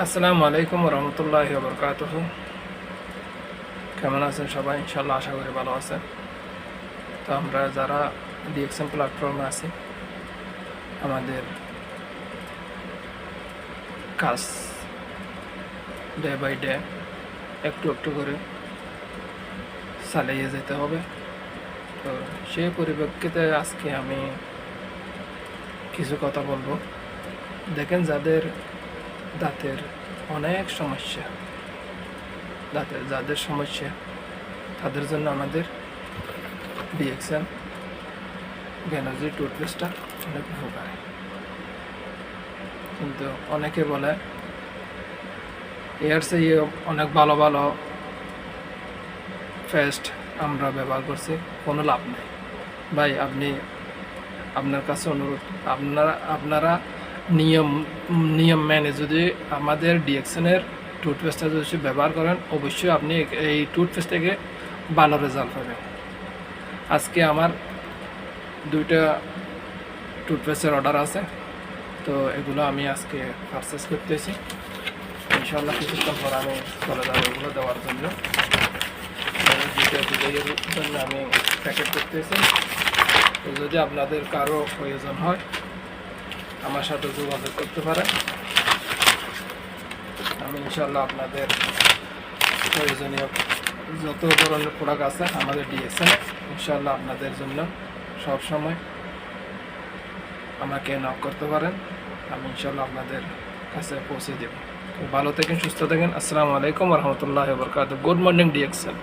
আসসালামু আলাইকুম রহমতুল্লাহি ওয়া বারাকাতুহু। কেমন আছেন সবাই? ইনশাল্লাহ আশা করি ভালো আছেন। তো আমরা যারা ডিএক্সএম প্ল্যাটফর্মে আছি, আমাদের কাজ ডে বাই ডে একটু একটু করে চালিয়ে যেতে হবে। তো সেই পরিপ্রেক্ষিতে আজকে আমি কিছু কথা বলবো। দেখেন, যাদের দাঁতের অনেক সমস্যা, যাদের সমস্যা, তাদের জন্য আমাদের ডিএক্সএম গ্যানার্জি টুথপেস্টটা অনেক উপকারী। কিন্তু অনেকে বলে এর চেয়ে অনেক ভালো ভালো পেস্ট আমরা ব্যবহার করছি, কোনো লাভ নেই। ভাই, আপনার কাছে অনুরোধ, আপনারা নিয়ম মেনে যদি আমাদের ডিএক্সএনের টুথপেস্টটা যদি ব্যবহার করেন, অবশ্যই আপনি এই টুথপেস্ট থেকে ভালো রেজাল্ট পাবেন। আজকে আমার 2টা টুথপেস্টের অর্ডার আছে, তো এগুলো আমি আজকে পারচেস করতেছি। ইনশাল্লাহ কিছুক্ষণ পর আমি চলে যাবো এগুলো দেওয়ার জন্য। জন্য আমি প্যাকেট করতেছি। তো যদি আপনাদের কারো প্রয়োজন হয়, আমার সাথে যোগাযোগ করতে পারেন। আমি ইনশাল্লাহ আপনাদের প্রয়োজনীয় যত ধরনের প্রোডাক্ট আছে আমাদের ডিএক্সএম, ইনশাল্লাহ আপনাদের জন্য সবসময় আমাকে নক করতে পারেন। আমি ইনশাল্লাহ আপনাদের কাছে পৌঁছে দেব। ভালো থাকেন, সুস্থ থাকেন। আসসালামু আলাইকুম রহমতুল্লাহ বরকাত। Good morning DXM.